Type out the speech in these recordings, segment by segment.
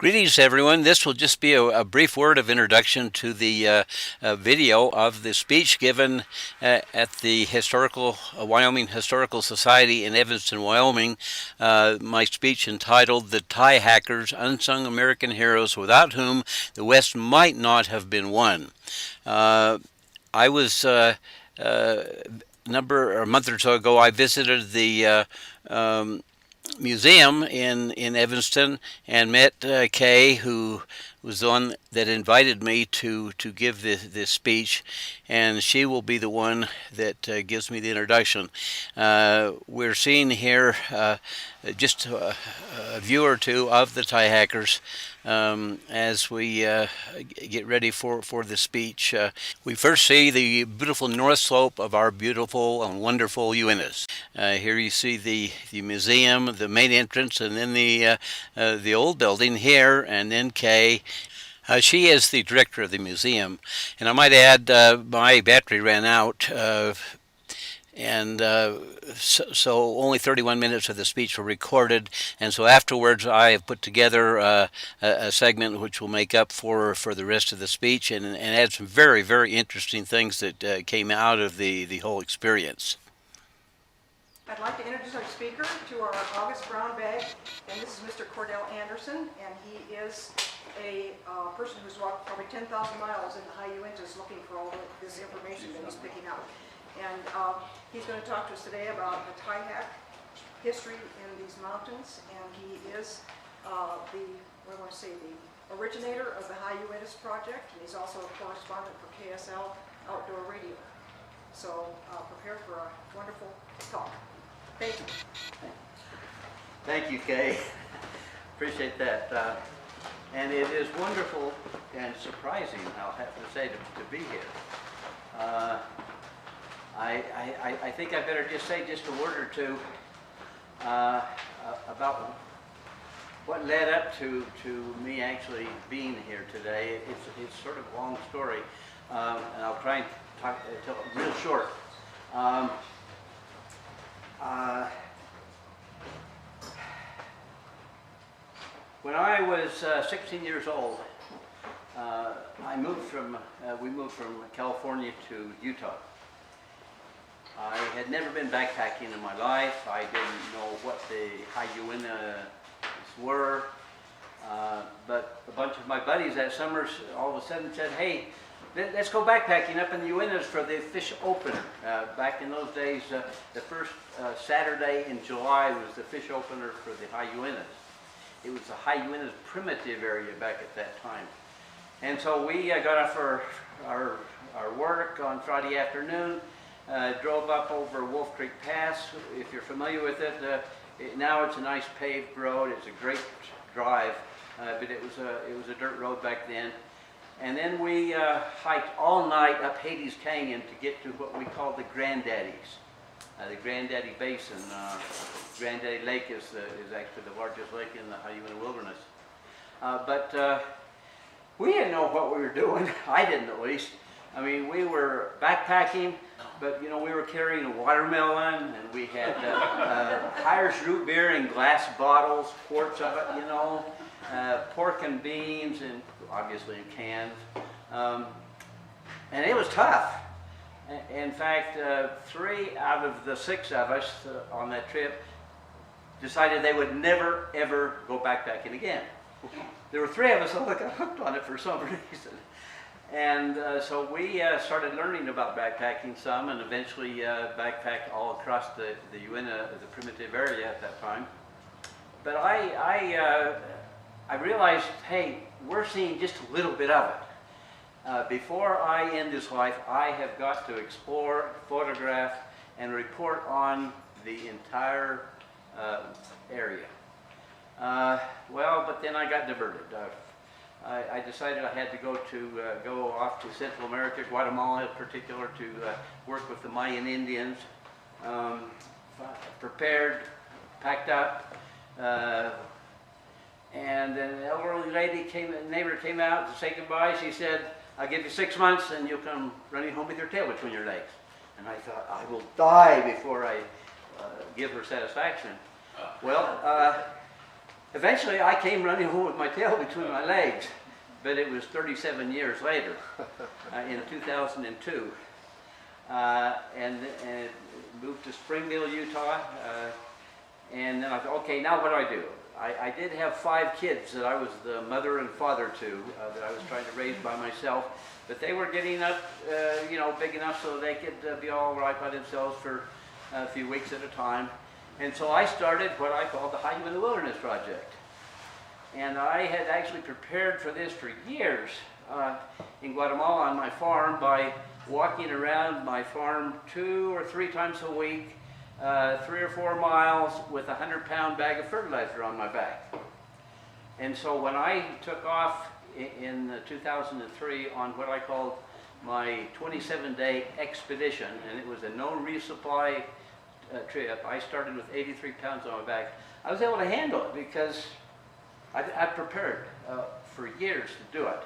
Greetings, everyone. This will just be brief word of introduction to the video of the speech given at the Wyoming Historical Society in Evanston, Wyoming. My speech entitled "The Tie Hackers: Unsung American Heroes Without Whom the West Might Not Have Been Won." I was a month or so ago. I visited the museum in Evanston and met Kay, who was the one that invited me to give this speech, and she will be the one that gives me the introduction. We're seeing here just a view or two of the tie hackers as we get ready for the speech. We first see the beautiful north slope of our beautiful and wonderful Uintas. Here you see the museum, the main entrance, and then the old building here, and then Kay. She is the director of the museum, and I might add my battery ran out, and so only 31 minutes of the speech were recorded, and so afterwards I have put together a segment which will make up for the rest of the speech and add some very, very interesting things that came out of the whole experience. I'd like to introduce our speaker to our August brown bag, and this is Mr. Cordell Anderson, and he is a person who's walked probably 10,000 miles in the high Uintas looking for all this information that he's picking out. And he's going to talk to us today about the tie hack history in these mountains, and he is the originator of the High Uintas Project, and he's also a correspondent for KSL Outdoor Radio. So prepare for a wonderful talk. Thank you. Thank you, Kay. Appreciate that. And it is wonderful and surprising, I'll have to say, to be here. I think I better just say just a word or two about what led up to me actually being here today. It's sort of a long story, and I'll try and tell it real short. When I was 16 years old, we moved from California to Utah. I had never been backpacking in my life. I didn't know what the high Uintas were, but a bunch of my buddies that summer all of a sudden said, "Hey, let's go backpacking up in the Uintas for the fish opener." Back in those days, the first Saturday in July was the fish opener for the high Uintas. It was the high Uintas primitive area back at that time. And so we got off our work on Friday afternoon, drove up over Wolf Creek Pass. If you're familiar with it, now it's a nice paved road. It's a great drive, but it was a dirt road back then. And then we hiked all night up Hades Canyon to get to what we call the Granddaddies, the Granddaddy Basin. Granddaddy Lake is actually the largest lake in the high Uinta wilderness. But we didn't know what we were doing. I didn't, at least. I mean, we were backpacking, but we were carrying a watermelon, and we had Irish root beer in glass bottles, quarts of it, pork and beans, and obviously in cans. And it was tough. In fact, 3 out of the 6 of us on that trip decided they would never, ever go backpacking again. There were 3 of us that got hooked on it for some reason. And so we started learning about backpacking some, and eventually backpacked all across the Uinta, the primitive area at that time. But I realized, hey, we're seeing just a little bit of it. Before I end this life, I have got to explore, photograph, and report on the entire area. Well, but then I got diverted. I decided I had to go off to Central America, Guatemala in particular, to work with the Mayan Indians. Prepared, packed up, and an elderly neighbor came out to say goodbye. She said, "I'll give you 6 months and you'll come running home with your tail between your legs." And I thought, I will die before I give her satisfaction. Well, Eventually, I came running home with my tail between my legs, but it was 37 years later, in 2002. And moved to Springville, Utah, and then I thought, okay, now what do I do? I did have 5 kids that I was the mother and father to, that I was trying to raise by myself, but they were getting up, you know, big enough so they could be all right by themselves for a few weeks at a time. And so I started what I called the High in the Wilderness Project. And I had actually prepared for this for years in Guatemala on my farm by walking around my farm 2 or 3 times a week, 3 or 4 miles with a 100-pound bag of fertilizer on my back. And so when I took off in 2003 on what I called my 27-day expedition, and it was a no resupply trip, I started with 83 pounds on my back. I was able to handle it because I prepared for years to do it.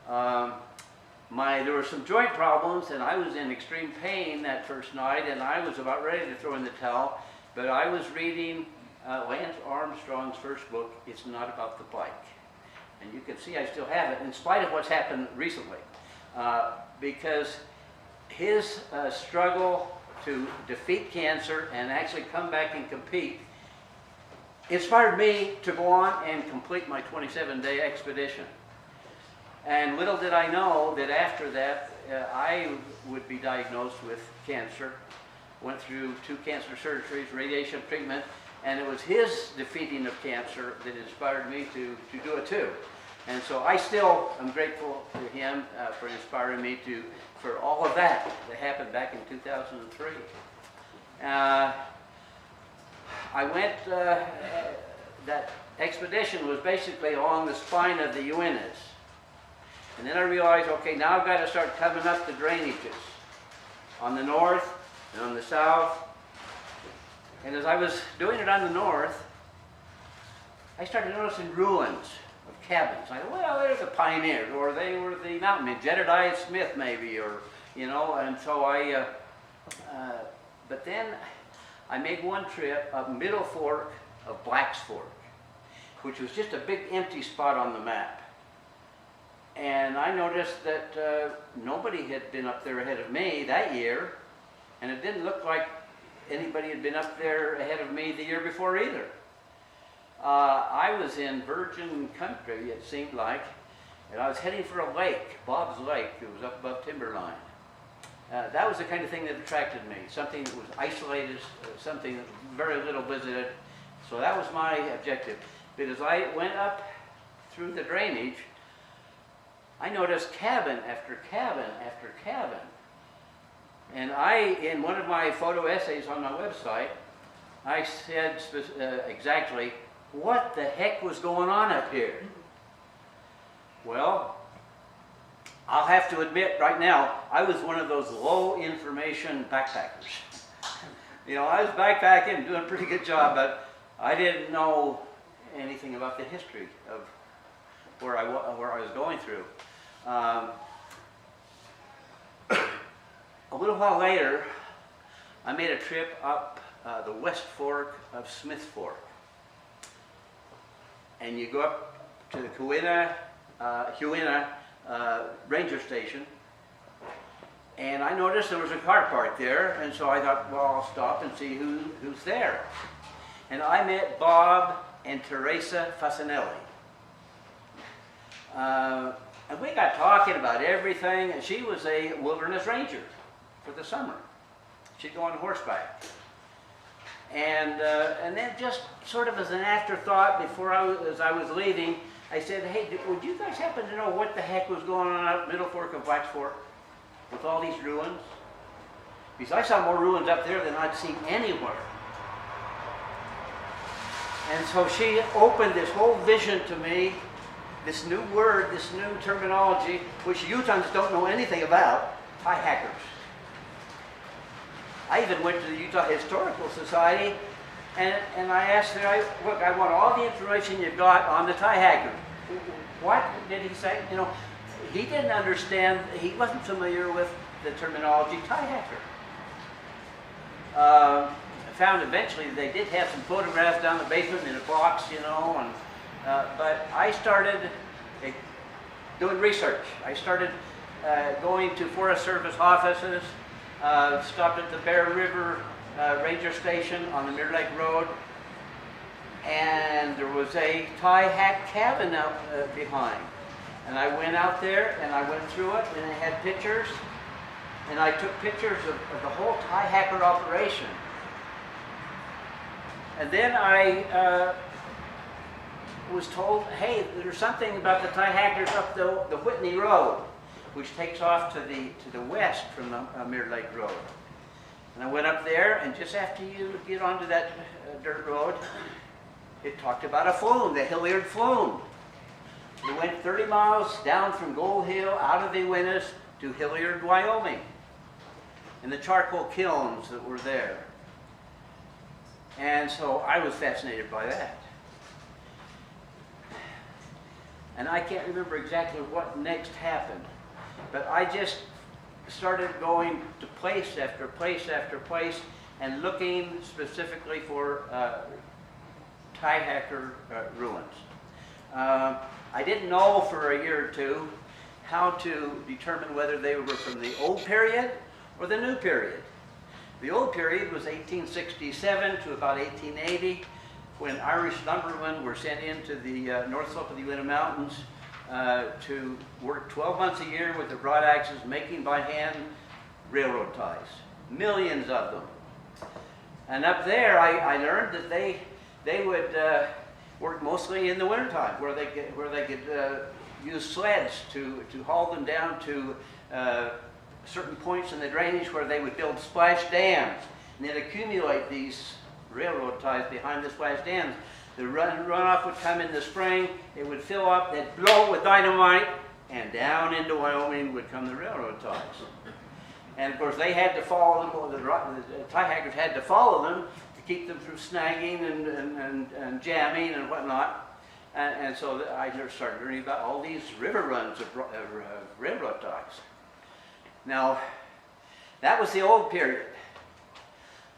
There were some joint problems, and I was in extreme pain that first night, and I was about ready to throw in the towel, but I was reading Lance Armstrong's first book, It's Not About the Bike. And you can see I still have it, in spite of what's happened recently, because his struggle to defeat cancer and actually come back and compete inspired me to go on and complete my 27-day expedition. And little did I know that after that, I would be diagnosed with cancer. Went through 2 cancer surgeries, radiation treatment, and it was his defeating of cancer that inspired me to do it too. And so I still am grateful to him for inspiring me for all of that happened back in 2003. I went, that expedition was basically along the spine of the Uintas. And then I realized, okay, now I've got to start coming up the drainages on the north and on the south. And as I was doing it on the north, I started noticing ruins of cabins. I thought, well, they're the pioneers, or they were the mountain men, Jedediah Smith maybe, or, you know, and so but then I made one trip up Middle Fork of Black's Fork, which was just a big empty spot on the map. And I noticed that nobody had been up there ahead of me that year, and it didn't look like anybody had been up there ahead of me the year before either. I was in virgin country, it seemed like, and I was heading for a lake, Bob's Lake. It was up above timberline. That was the kind of thing that attracted me, something that was isolated, something that was very little visited. So that was my objective. But as I went up through the drainage, I noticed cabin after cabin after cabin. And in one of my photo essays on my website, I said exactly, what the heck was going on up here? Well, I'll have to admit right now, I was one of those low information backpackers. You know, I was backpacking, doing a pretty good job, but I didn't know anything about the history of where I was going through. A little while later, I made a trip up the West Fork of Smith Fork. And you go up to the Huina Ranger Station, and I noticed there was a car parked there, and so I thought, well, I'll stop and see who's there. And I met Bob and Teresa Fasanelli. And we got talking about everything, and she was a wilderness ranger for the summer. She'd go on horseback. And then just sort of as an afterthought, as I was leaving, I said, hey, would you guys happen to know what the heck was going on up Middle Fork of Black's Fork with all these ruins? Because I saw more ruins up there than I'd seen anywhere. And so she opened this whole vision to me, this new word, this new terminology, which Utahns don't know anything about, tie hackers. I even went to the Utah Historical Society, and I asked her, look, I want all the information you've got on the tie hacker. What did he say? You know, he didn't understand, he wasn't familiar with the terminology tie hacker. found eventually they did have some photographs down the basement in a box, you know, and, but I started doing research. I started going to Forest Service offices, stopped at the Bear River Ranger Station on the Mirror Lake Road, and there was a tie hack cabin out behind. And I went out there and I went through it, and it had pictures, and I took pictures of the whole tie hacker operation. And then I was told, hey, there's something about the tie hackers up the Whitney Road, which takes off to the west from the Mirror Lake Road. And I went up there, and just after you get onto that dirt road, it talked about a flume, the Hilliard flume. It went 30 miles down from Gold Hill, out of the Uintas, to Hilliard, Wyoming, and the charcoal kilns that were there. And so I was fascinated by that. And I can't remember exactly what next happened, but I just started going to place after place after place and looking specifically for tie hacker ruins. I didn't know for a year or two how to determine whether they were from the old period or the new period. The old period was 1867 to about 1880, when Irish lumbermen were sent into the north slope of the Uinta Mountains to work 12 months a year with their broad axes, making by hand railroad ties. Millions of them. And up there, I learned that they would work mostly in the wintertime, where they could use sleds to haul them down to certain points in the drainage where they would build splash dams and then accumulate these railroad ties behind the splash dams. The runoff would come in the spring, it would fill up, they'd blow with dynamite, and down into Wyoming would come the railroad ties. And of course they had to follow them, the tie hackers had to follow them to keep them from snagging and jamming and whatnot. And so I started learning about all these river runs of railroad ties. Now, that was the old period.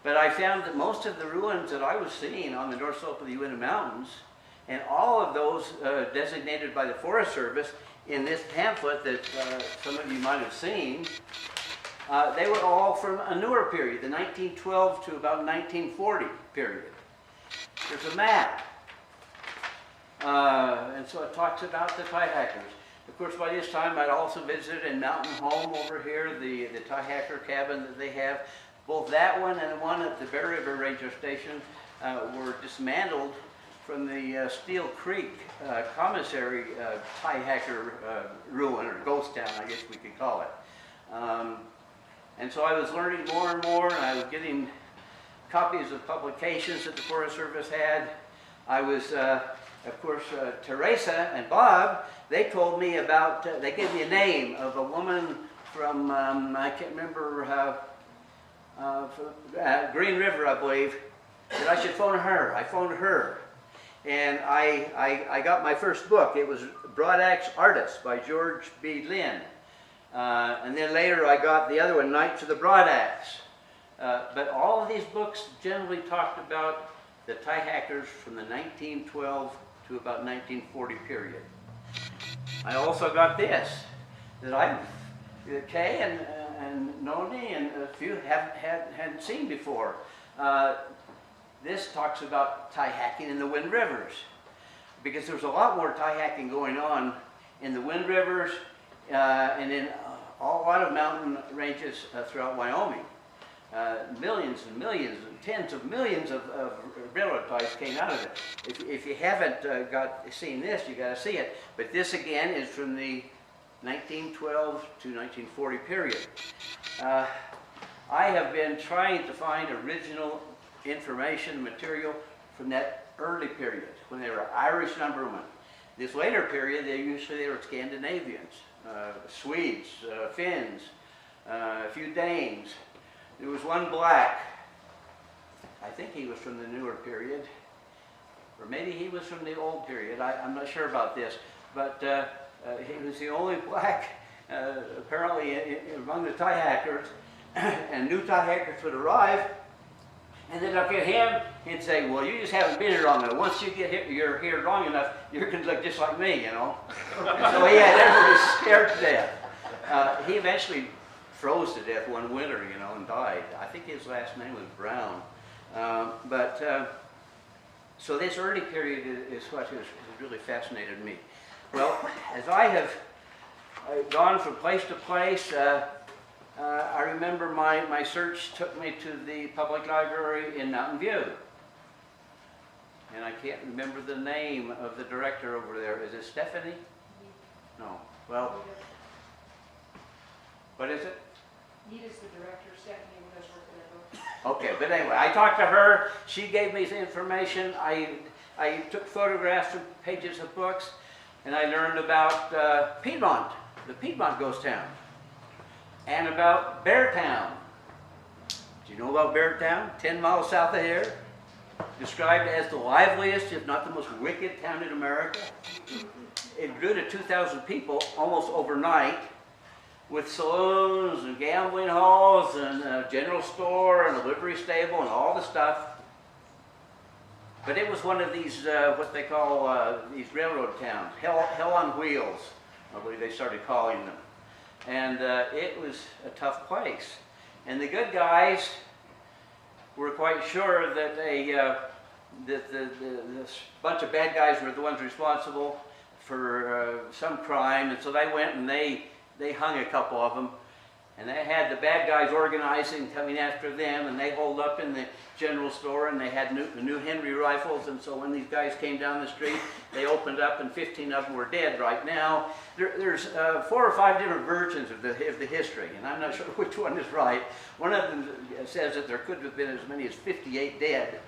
But I found that most of the ruins that I was seeing on the north slope of the Uinta Mountains, and all of those designated by the Forest Service in this pamphlet that some of you might have seen, they were all from a newer period, the 1912 to about 1940 period. There's a map. And so it talks about the tie hackers. Of course, by this time, I'd also visited a mountain home over here, the tie hacker cabin that they have. Both that one and the one at the Bear River Ranger Station were dismantled from the Steel Creek commissary tie hacker ruin, or ghost town, I guess we could call it. And so I was learning more and more, and I was getting copies of publications that the Forest Service had. I was, of course, Teresa and Bob, they told me about, they gave me a name of a woman from, I can't remember, Green River, I believe, that I should phone her. I phoned her. And I got my first book. It was Broad Axe Artist by George B. Lynn. And then later I got the other one, Knights of the Broad Axe. But all of these books generally talked about the tie hackers from the 1912 to about 1940 period. I also got this, that Kay and Noni and a few hadn't seen before. This talks about tie hacking in the Wind Rivers, because there's a lot more tie hacking going on in the Wind Rivers and in a lot of mountain ranges throughout Wyoming. Millions and millions and tens of millions of railroad ties came out of it. If you haven't seen this, you got to see it. But this again is from the 1912 to 1940 period. I have been trying to find original information, material from that early period when they were Irish lumbermen. This later period, they were Scandinavians, Swedes, Finns, a few Danes. There was one black. I think he was from the newer period, or maybe he was from the old period. I'm not sure about this, but he was the only black, apparently, among the tie hackers. And new tie hackers would arrive, And then look at him, he'd say, well, you just haven't been here long enough. Once you get here, you're here long enough, you're going to look just like me, you know. And so he had everybody scared to death. He eventually froze to death one winter, you know, and died. I think his last name was Brown. So this early period is what has really fascinated me. Well, as I have gone from place to place, I remember my search took me to the public library in Mountain View. And I can't remember the name of the director over there. Is it Stephanie? No. Well, what is it? Nita's the director, Stephanie does work there. Okay, but anyway, I talked to her. She gave me the information. I took photographs of pages of books, and I learned about Piedmont, the Piedmont ghost town, and about Beartown. Do you know about Beartown? 10 miles south of here. Described as the liveliest, if not the most wicked town in America. It grew to 2,000 people almost overnight, with saloons and gambling halls and a general store and a livery stable and all the stuff. But it was one of these, what they call these railroad towns, hell on wheels, I believe they started calling them. And it was a tough place. And the good guys were quite sure that this bunch of bad guys were the ones responsible for some crime, and so they went and they hung a couple of them, and they had the bad guys organizing, coming after them, and they holed up in the general store, and they had new Henry rifles, and so when these guys came down the street, they opened up, and 15 of them were dead right now. There's 4 or 5 different versions of the history, and I'm not sure which one is right. One of them says that there could have been as many as 58 dead.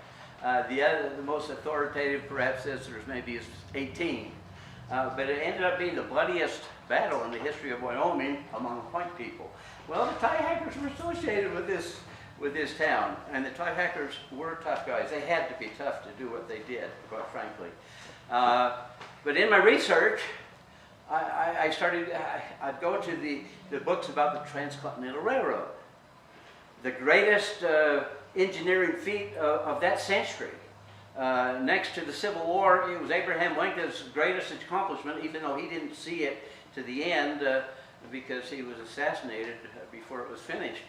The most authoritative perhaps says there's maybe as 18. But it ended up being the bloodiest battle in the history of Wyoming among white people. Well, the tie hackers were associated with this town, and the tie hackers were tough guys. They had to be tough to do what they did, quite frankly. But in my research, I'd go to the books about the Transcontinental Railroad, the greatest engineering feat of that century. Next to the Civil War, it was Abraham Lincoln's greatest accomplishment, even though he didn't see it to the end because he was assassinated before it was finished.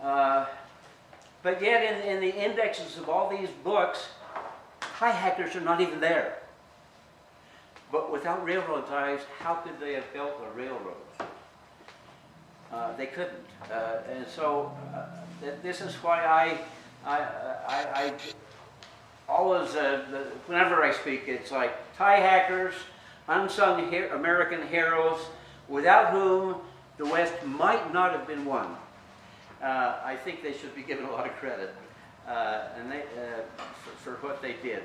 But yet in the indexes of all these books, tie hackers are not even there. But without railroad ties, how could they have built a railroad? They couldn't. And so this is why I always, whenever I speak, it's like tie hackers, unsung American heroes, without whom the West might not have been won. I think they should be given a lot of credit for what they did,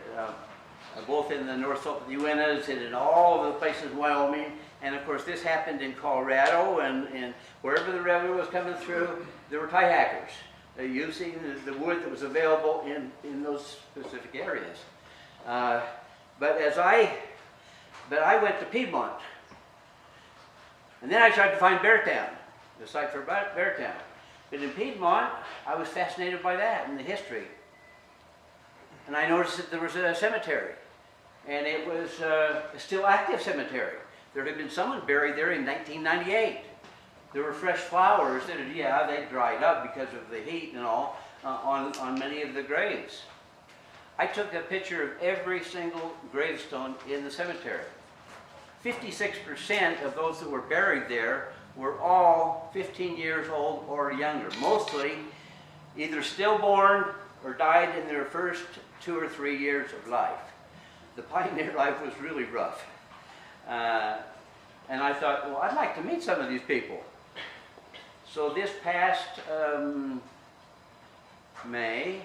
both in the North Slope of the Uintas and in all of the places in Wyoming. And of course, this happened in Colorado, and wherever the railroad was coming through, there were tie hackers using the wood that was available in those specific areas. But I went to Piedmont, and then I tried to find Beartown, the site for Beartown. But in Piedmont, I was fascinated by that and the history. And I noticed that there was a cemetery, and it was a still active cemetery. There had been someone buried there in 1998. There were fresh flowers that had, they dried up because of the heat and all on many of the graves. I took a picture of every single gravestone in the cemetery. 56% of those that were buried there were all 15 years old or younger, mostly either stillborn or died in their first 2 or 3 years of life. The pioneer life was really rough. And I thought, well, I'd like to meet some of these people. So this past May,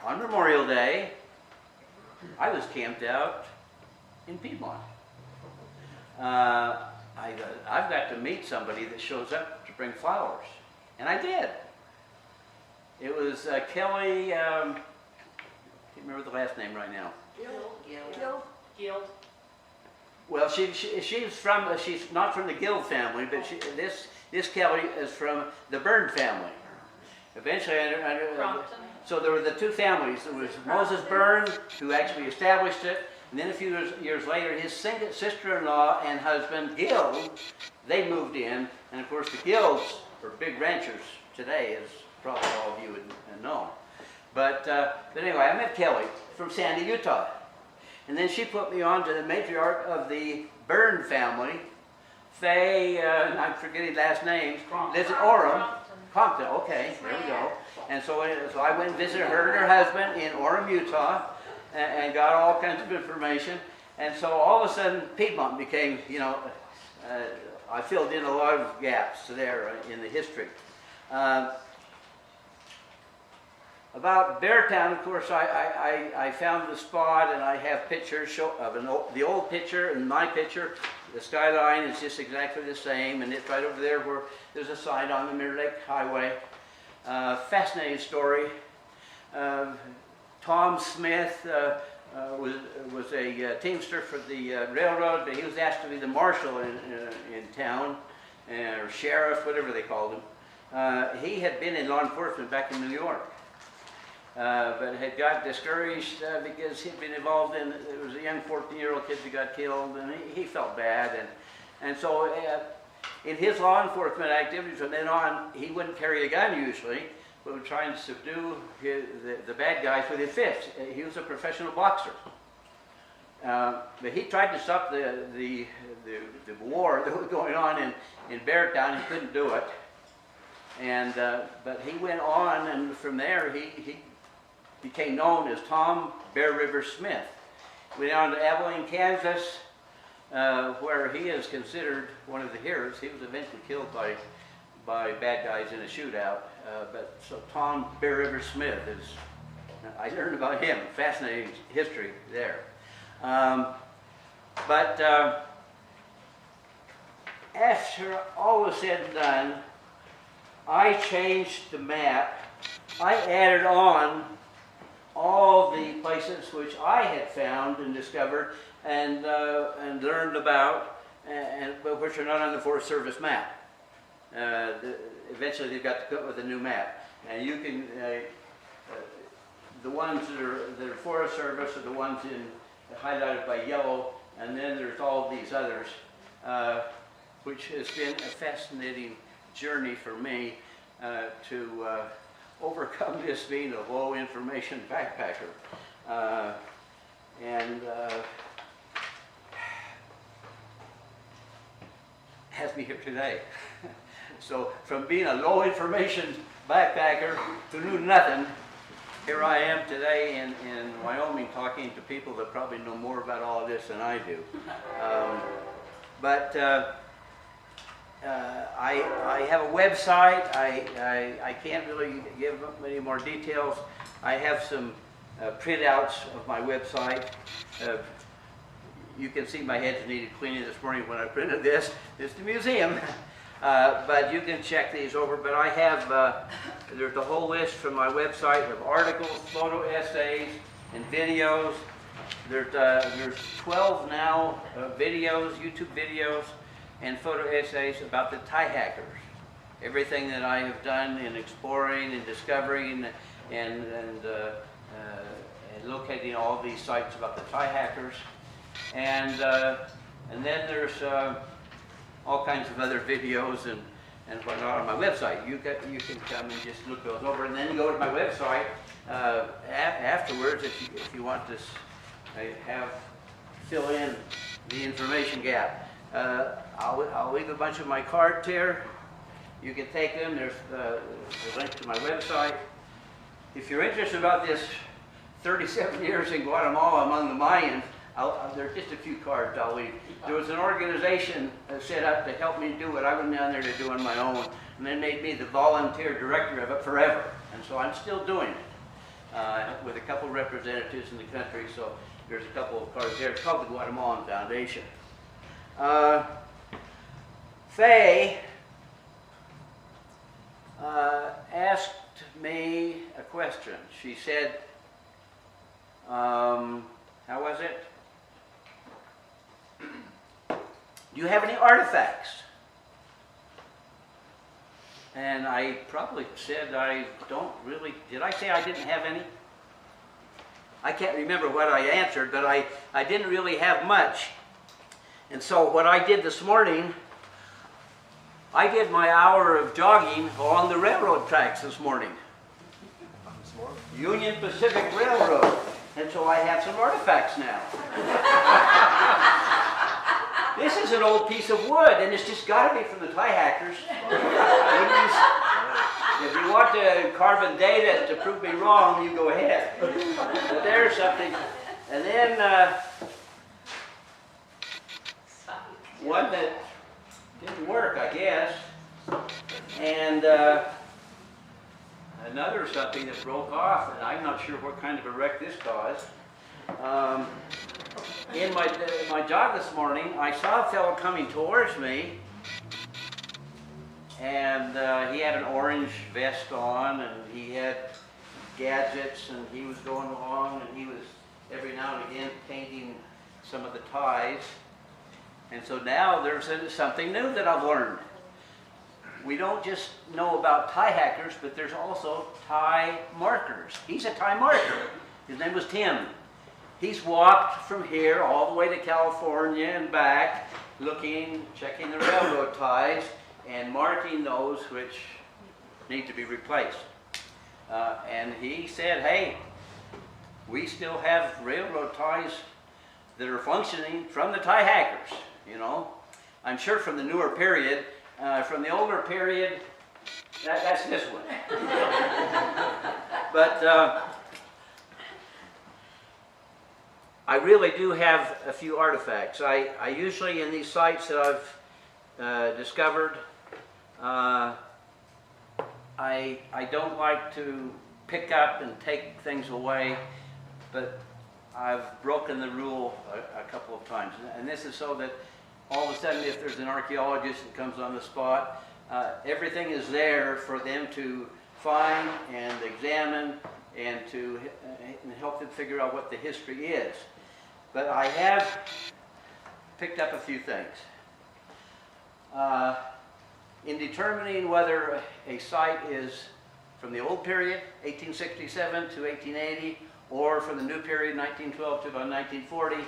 on Memorial Day, I was camped out in Piedmont. I've got to meet somebody that shows up to bring flowers. And I did. It was Kelly, I can't remember the last name right now. Guild. Well, she's not from the Guild family, but this Kelly is from the Byrne family. Eventually, So there were the two families. There was Moses Byrne, who actually established it, and then a few years later, his sister-in-law and husband, Gill, they moved in, and of course the Gills are big ranchers today, as probably all of you would know. But anyway, I met Kelly from Sandy, Utah. And then she put me on to the matriarch of the Byrne family, Faye, I'm forgetting last names, lives in Orem. Compton, okay, there we go. And so I went and visited her and her husband in Orem, Utah, and got all kinds of information. And so all of a sudden, Piedmont became, you know, I filled in a lot of gaps there in the history. About Beartown, of course, I found the spot, and I have pictures of the old picture and my picture. The skyline is just exactly the same, and it's right over there where there's a sign on the Mirror Lake Highway. Fascinating story. Tom Smith was a teamster for the railroad, but he was asked to be the marshal in town, or sheriff, whatever they called him. He had been in law enforcement back in New York. But had got discouraged because he'd been involved in, it was a young 14-year-old kid that got killed, and he felt bad. And so in his law enforcement activities from then on, he wouldn't carry a gun usually, but was trying to subdue the bad guys with his fists. He was a professional boxer. But he tried to stop the war that was going on in Beartown. He couldn't do it. And but he went on, and from there he became known as Tom Bear River Smith. Went on to Abilene, Kansas, where he is considered one of the heroes. He was eventually killed by bad guys in a shootout. But so Tom Bear River Smith is, I learned about him. Fascinating history there. But after all was said and done, I changed the map. I added on all the places which I had found and discovered and learned about, but which are not on the Forest Service map. Eventually they've got to come up with a new map. And you can, the ones that are Forest Service are the ones highlighted by yellow, and then there's all these others, which has been a fascinating journey for me to overcome this being a low information backpacker. Has me here today. So from being a low information backpacker to knew nothing, here I am today in Wyoming talking to people that probably know more about all of this than I do. I have a website. I can't really give many more details. I have some printouts of my website. You can see my head's needed cleaning this morning when I printed this. It's the museum. But you can check these over. But I have, there's a whole list from my website of articles, photo essays, and videos. There's 12 now videos, YouTube videos, and photo essays about the tie hackers. Everything that I have done in exploring and discovering and locating all these sites about the tie hackers. And then there's all kinds of other videos and whatnot on my website. You can come and just look those over, and then go to my website afterwards if you want to fill in the information gap. I'll leave a bunch of my cards here. You can take them. There's a link to my website. If you're interested about this 37 years in Guatemala among the Mayans, there's just a few cards I'll leave. There was an organization set up to help me do what I went down there to do on my own, and they made me the volunteer director of it forever. And so I'm still doing it with a couple representatives in the country. So there's a couple of cards there. It's called the Guatemalan Foundation. Faye asked me a question. She said, how was it? Do you have any artifacts? And I probably said I don't really, did I say I didn't have any? I can't remember what I answered, but I didn't really have much. And so what I did this morning, I did my hour of jogging along the railroad tracks this morning. Union Pacific Railroad. And so I have some artifacts now. This is an old piece of wood, and it's just got to be from the tie hackers. If you want to carbon date it to prove me wrong, you go ahead. But there's something. And then one that didn't work, I guess. And another something that broke off, and I'm not sure what kind of a wreck this caused. In my jog this morning, I saw a fellow coming towards me, and he had an orange vest on, and he had gadgets, and he was going along, and he was every now and again painting some of the ties. And so now there's something new that I've learned. We don't just know about tie hackers, but there's also tie markers. He's a tie marker. His name was Tim. He's walked from here all the way to California and back, looking, checking the railroad ties, and marking those which need to be replaced. And he said, hey, we still have railroad ties that are functioning from the tie hackers, you know. I'm sure from the newer period. From the older period, that's this one. But I really do have a few artifacts. I usually, in these sites that I've discovered, I don't like to pick up and take things away, but I've broken the rule a couple of times. And this is so that all of a sudden, if there's an archaeologist that comes on the spot, everything is there for them to find and examine and to help them figure out what the history is. But I have picked up a few things. In determining whether a site is from the old period, 1867 to 1880, or from the new period, 1912 to about 1940,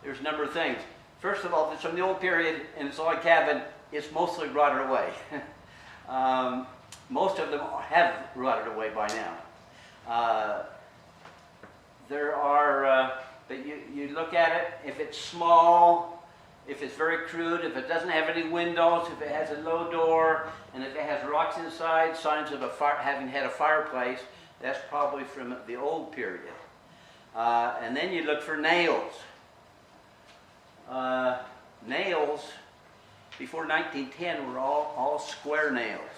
there's a number of things. First of all, if it's from the old period and it's a log cabin, it's mostly rotted away. Most of them have rotted away by now. There are, but you look at it, if it's small, if it's very crude, if it doesn't have any windows, if it has a low door, and if it has rocks inside, signs of having had a fireplace, that's probably from the old period. And then you look for nails. Nails before 1910 were all square nails.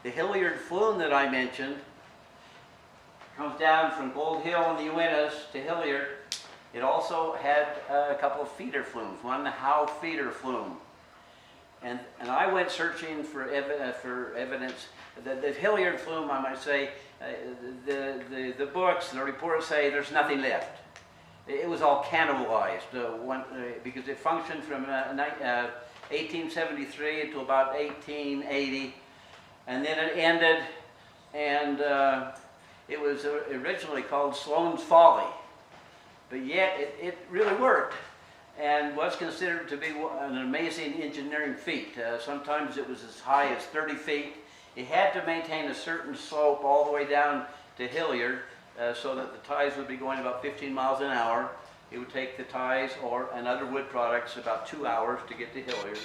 The Hilliard flume that I mentioned comes down from Gold Hill in the Uintas to Hilliard. It also had a couple of feeder flumes, one the Howe feeder flume. And I went searching for evidence. The Hilliard flume, I might say, the books, the reports say there's nothing left. It was all cannibalized because it functioned from 1873 until about 1880, and then it ended, and it was originally called Sloan's Folly, but yet it really worked and was considered to be an amazing engineering feat. Sometimes it was as high as 30 feet. It had to maintain a certain slope all the way down to Hilliard, so that the ties would be going about 15 miles an hour. It would take the ties and other wood products about 2 hours to get to Hilliard.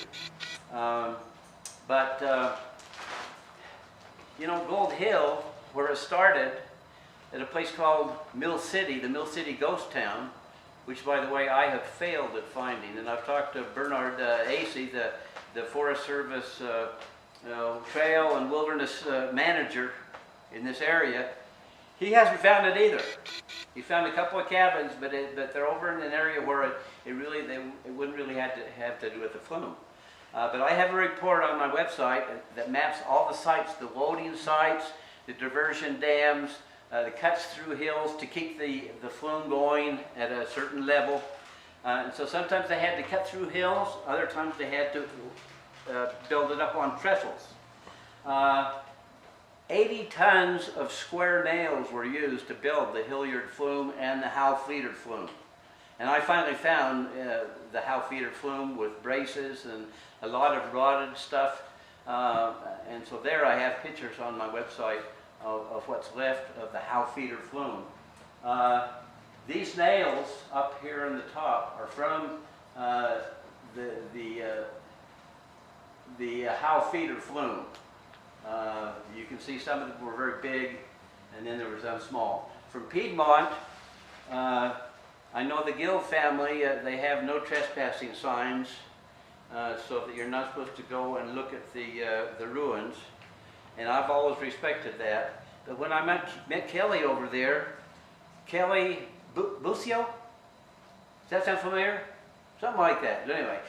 You know, Gold Hill, where it started, at a place called Mill City, the Mill City ghost town, which, by the way, I have failed at finding. And I've talked to Bernard Acey, the Forest Service trail and wilderness manager in this area. He hasn't found it either. He found a couple of cabins, but they're over in an area where it wouldn't really have to do with the flume. But I have a report on my website that maps all the sites, the loading sites, the diversion dams, the cuts through hills to keep the flume going at a certain level. And so sometimes they had to cut through hills, other times they had to build it up on trestles. 80 tons of square nails were used to build the Hilliard flume and the Howe feeder flume. And I finally found the Howe feeder flume with braces and a lot of rotted stuff. And so there I have pictures on my website of what's left of the Howe feeder flume. These nails up here on the top are from the Howe feeder flume. You can see some of them were very big, and then there were some small. From Piedmont, I know the Gill family, they have no trespassing signs, so that you're not supposed to go and look at the ruins, and I've always respected that. But when I met Kelly over there, Kelly Bucio? Does that sound familiar? Something like that. But anyway,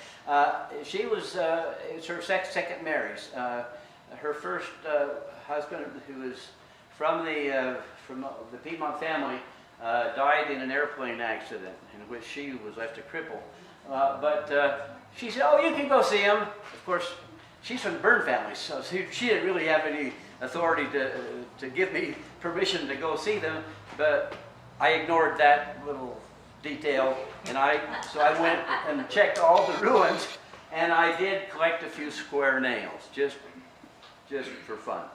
she was, it's her second marriage. Her first husband, who was from the Piedmont family, died in an airplane accident in which she was left a cripple. But she said, "Oh, you can go see him." Of course, she's from the Byrne family, so she didn't really have any authority to give me permission to go see them. But I ignored that little detail, and so I went and checked all the ruins, and I did collect a few square nails, just for fun.